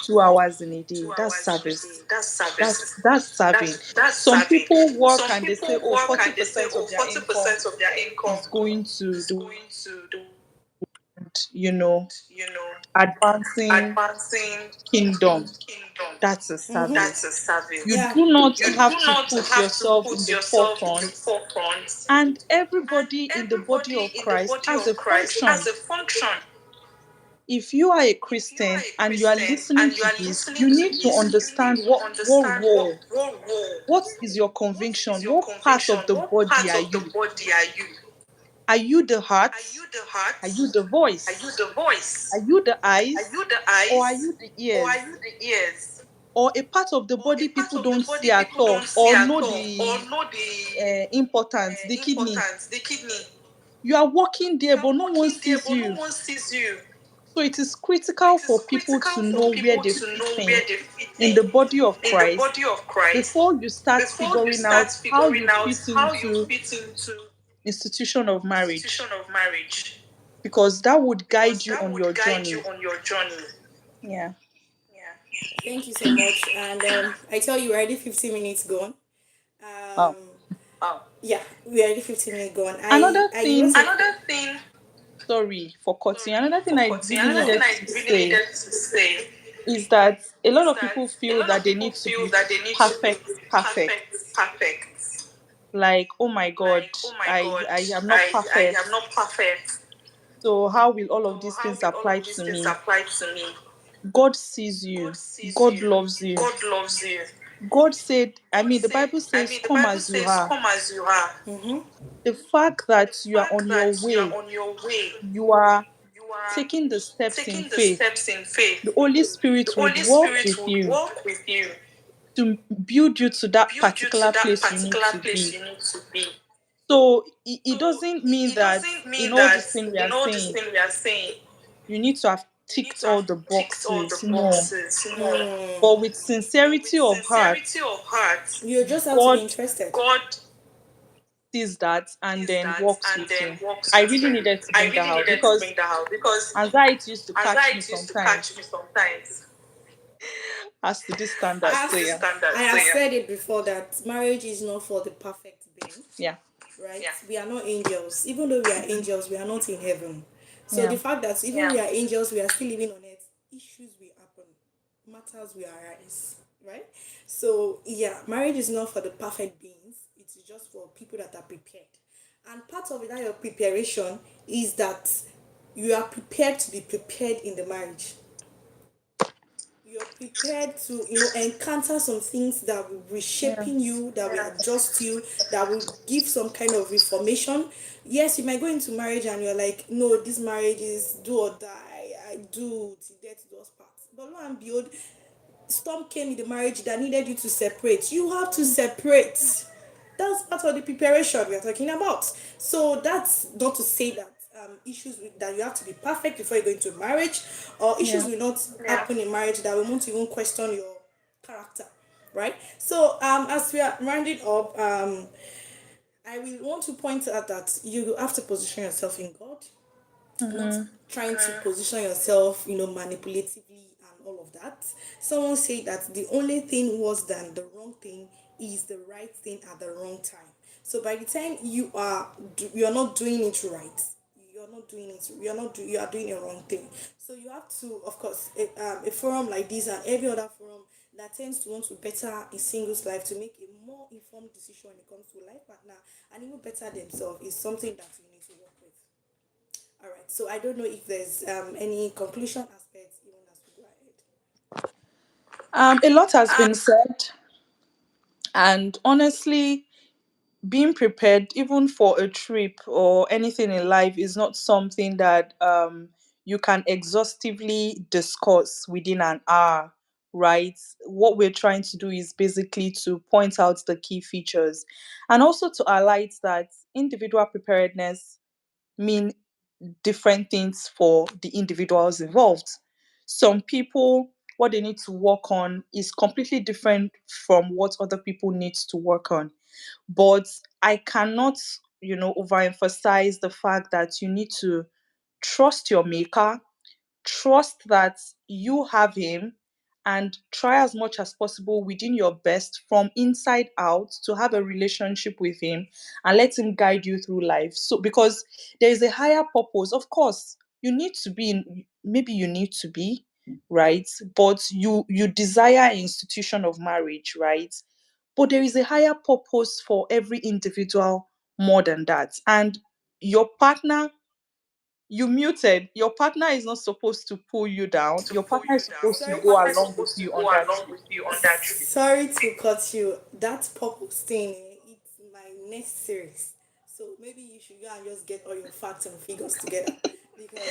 2 hours in a day. That's service. That's serving. Some people work and they say, oh, 40% of their income is going to the, you know. advancing
advancing
kingdom.
kingdom.
That's a
That's a
service.
service.
You
Yeah.
do not
You
have
do
to
not
put
have to
yourself in
put
the
yourself in the
forefront.
forefront.
And
And
everybody in the body
everybody
of
in the
Christ
body
has a
of Christ has
function.
a function.
If you are a
If you are
Christian
a
and you are
Christian
listening
and you
to
are
this,
listening
you
to
need to
this, you need
understand
to
what
understand
role,
what role,
what is your
what is
conviction,
your
what part
conviction,
of the
what
body
part
are
of the
you?
body are you?
Are you the heart?
Are you the heart?
Are you the
Are you
voice?
the
Are
voice?
you the
Are
eyes?
you the
Or are
eyes?
you the
Or are
ears?
you the ears?
Or a part of the
Or a
body
part
people
of the
don't see
body
at
people
all
don't see
or
at
know
all or
the
know the
importance, the kidney?
importance, the kidney.
You are working
You
there,
are
but no one
working there,
sees
but no
you.
one sees you.
So it is
So
critical
it is
for people
critical
to
for
know where
people
they
to
fit
know
in
where they fit
in the body of
in the
Christ
body of Christ
before you start
before you
figuring
start
out how
figuring
you
out
fit
how you
into
fit into
institution of
institution
marriage,
of marriage
because that would guide
because
you
that
on
would
your
guide you
journey.
on your journey.
Yeah.
Yeah.
Thank you so much. And I tell you, we're already 15 minutes gone.
Wow.
Oh. Yeah, we're already 15 minutes gone.
Another
I wrote
thing,
a
Another thing,
sorry for cutting,
sorry
another thing
for
I
cutting,
really
another thing
needed
I
to
really
say
needed to say
is that a lot
is
of
that
people
a
feel
lot
that
of
they
people
need to
feel
be
that they need to be
perfect, perfect.
perfect.
Like, oh my God,
Like, oh my
I
God,
I am not
I
perfect.
am not perfect.
So how will all of
So
these
how
things
will all
apply
of these
to
things
me?
apply to me?
God sees
God
you.
sees
God
you.
loves you.
God loves you.
God said,
God
the
said,
Bible says,
the
come
Bible
as you
says,
are.
come as you are.
The fact
The
that you are on
fact
your
that you are
way,
on your way,
you are
you are
taking the steps in
taking the
faith.
steps in faith.
The Holy
The
Spirit would
Holy
walk
Spirit
with
would
you
walk with you,
to build you to that
build you to
particular
that
place you need
particular
to
place
be.
you need to be.
So it
So
doesn't mean
it
that
doesn't
in
mean
all
that
this thing we are
in all this
saying,
thing we are saying,
you need to have
you need
ticked
to
all
have
the
ticked all the
boxes. No.
boxes. No.
But with
But with
sincerity of heart,
sincerity of heart,
You just have to be
God
interested.
God
sees that and
sees
then
that
walks
and
with
then
you.
walks
I
with
really
you.
needed to
I
bring that
really
out
needed to
because
bring that out because
anxiety used to catch me
anxiety used to catch
sometimes
me sometimes
as to this standard.
as
So
to this
As
yeah.
standard.
I
So
have
yeah.
said it before that marriage is not for the perfect being,
Yeah.
right?
Yeah.
We are not angels. Even though we are angels, we are not in heaven. So the
Yeah.
fact that even we are angels, we are still living on earth, issues will happen, matters will arise, right? So yeah, marriage is not for the perfect beings. It is just for people that are prepared. And part of that your preparation is that you are prepared to be prepared in the marriage. You're prepared to encounter some things that will reshaping
Yes.
you, that will adjust you, that will give some kind of reformation. Yes, you might go into marriage and you're like, no, this marriage is do or die, I do till death do us part. But lo and behold, storm came in the marriage that needed you to separate. You have to separate. That's part of the preparation we are talking about. So that's not to say that that you have to be perfect before you go into marriage, or issues
Yeah.
will not happen in marriage that will want to even question your character, right? So as we are rounding up, I will want to point out that you have to position yourself in God, not
Mm-hmm.
trying to position yourself, manipulatively and all of that. Someone said that the only thing worse than the wrong thing is the right thing at the wrong time. So by the time you're not doing it right, you're not doing it. You are doing a wrong thing. So you have to, of course, a forum like this and every other forum that tends to want to better a single's life to make a more informed decision when it comes to life partner and even better themselves is something that you need to work with. All right. So I don't know if there's any conclusion aspects even as we go ahead.
A lot has been said, and honestly, being prepared even for a trip or anything in life is not something that you can exhaustively discuss within an hour, right? What we're trying to do is basically to point out the key features and also to highlight that individual preparedness mean different things for the individuals involved. Some people, what they need to work on is completely different from what other people need to work on. But I cannot, overemphasize the fact that you need to trust your maker, trust that you have him, and try as much as possible within your best from inside out to have a relationship with him and let him guide you through life. So because there is a higher purpose, of course, you need to be in maybe you need to be, right? But you desire an institution of marriage, right? But there is a higher purpose for every individual more than that. And your partner, you muted, your partner is not supposed to pull you down. Your partner is supposed to
Sorry
go
to
along with you on that trip.
Sorry to cut you. That purpose thing, it's my next series. So maybe you should go and just get all your facts and figures together. Because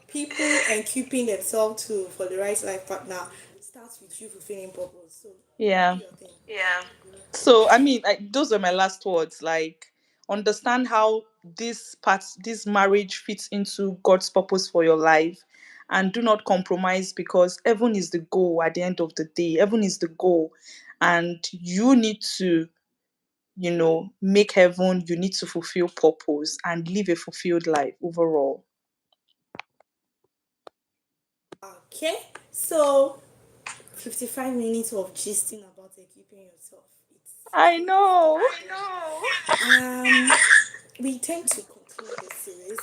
people and keeping themselves to for the right life partner starts with you fulfilling purpose. So do
Yeah.
your thing. Yeah.
So I mean, those are my last words. Like, understand how this marriage fits into God's purpose for your life, and do not compromise, because heaven is the goal. At the end of the day, heaven is the goal, and you need to, make heaven. You need to fulfill purpose and live a fulfilled life overall.
Okay. So 55 minutes of gisting about equipping yourself.
I
It's
know.
we tend to conclude this series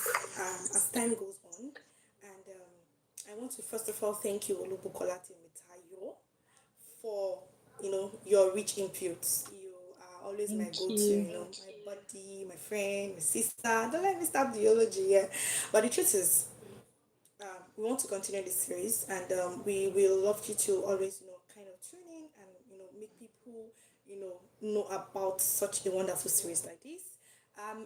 as time goes on, and I want to first of all thank you, Olubukola Timitayo, for your rich inputs. You are always my
Thank
go-to,
you.
my buddy, my friend, my sister. Don't let me start the eulogy here, but the truth is, we want to continue this series, and we will love you to always, kind of tune in and make people, know about such a wonderful series like this.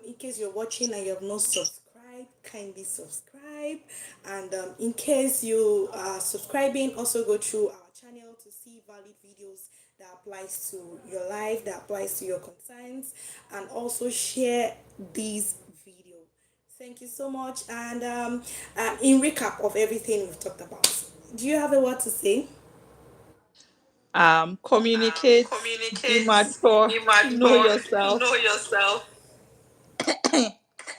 In case you're watching and you have not subscribed, kindly subscribe. And in case you are subscribing, also go through our channel to see valid videos that applies to your life, that applies to your concerns, and also share these videos. Thank you so much. And in recap of everything we've talked about, do you have a word to say?
Communicate, be
Communicate,
mature,
be
know
mature,
yourself.
know yourself.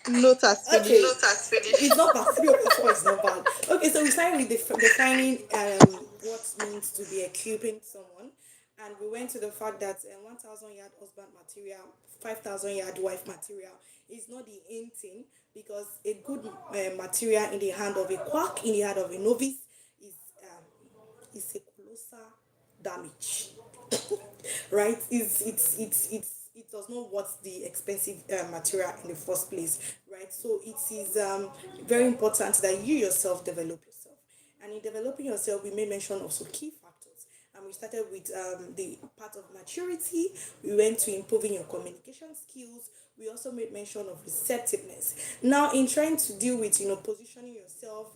Note as
Okay,
Note
finished.
as
it's
finished.
not bad. 3 over 4 is not bad. Okay, so we started with defining what it means to be equipping someone, and we went to the fact that 1,000 yard husband material, 5,000 yard wife material is not the end thing, because a good material in the hand of a quack, in the hand of a novice, is is a colossal damage. Right? It does not worth the expensive material in the first place, right? So it is very important that you yourself develop yourself, and in developing yourself we made mention of some key factors, and we started with the part of maturity. We went to improving your communication skills. We also made mention of receptiveness. Now, in trying to deal with positioning yourself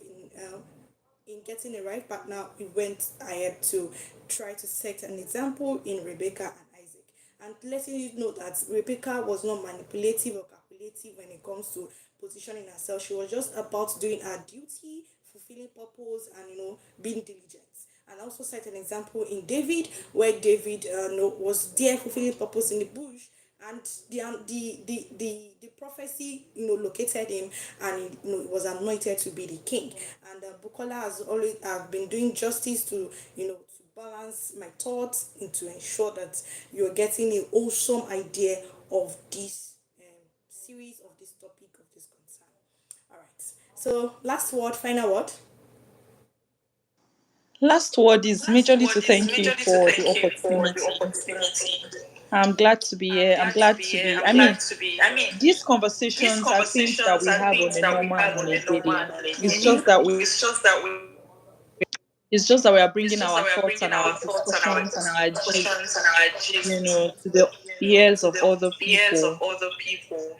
in getting a right partner, we went ahead to try to set an example in Rebecca and Isaac, and letting you know that Rebecca was not manipulative or calculative when it comes to positioning herself. She was just about doing her duty, fulfilling purpose, and being diligent. And also set an example in David, where David was there fulfilling purpose in the bush, and the prophecy located him, and he was anointed to be the king. And Bukola has always been doing justice to to balance my thoughts and to ensure that you're getting a wholesome idea of this series, of this topic, of this concern. All right, so last word, final word.
Last word is
Last
majorly
word
to
is
thank you
majorly to
for the
thank you for the
opportunity.
opportunity.
I'm glad to be
I'm
here. I'm
glad to
glad
be
to
here.
be.
I'm
I
glad
mean,
to be. I mean,
these
these
conversations are things that
conversations
we
are
have on
things
a
that we
normal
have
and on
on
a
a normal
daily.
and on a
It's
daily.
just that
It's just that we
are
it's
bringing
just that
our
we are
thoughts
bringing
and our
our thoughts and our
discussions and our
discussions
gist,
and our gist,
to the ears
to
of
the
other
ears of
people.
other people.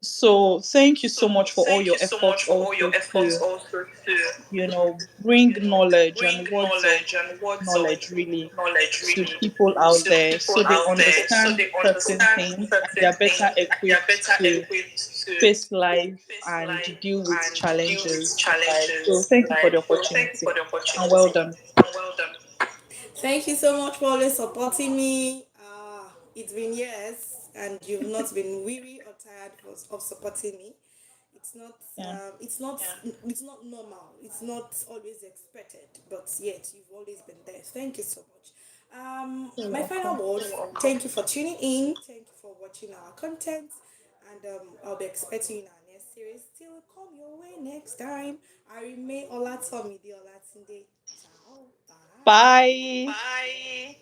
So thank you so
So
much for all
thank
your
you so
efforts
much for all
also
your efforts
to,
also to
bring knowledge
bring
and words of
knowledge and words of
knowledge really
knowledge
to
really
people out
to
there,
people
so they
out there, so
understand
they
certain
understand
things and they
certain
are better
things and they are
equipped
better
to
equipped to
face life
face
and
life
deal with
and deal with
challenges in life. So
challenges in
thank you for
life.
the
So thank you
opportunity
for the
and well
opportunity
done.
and well done.
Thank you so much for always supporting me. It's been years, and you've not been weary or tired of supporting me. It's not,
Yeah.
it's not normal. It's not always expected, but yet you've always been there. Thank you so much.
You're
My final
welcome.
word. Thank you for tuning in. Thank you for watching our content, and I'll be expecting you in our next series. there is still come your way next time. I remain Olatomide Olatunde. Ciao. Bye.
Bye.
Bye.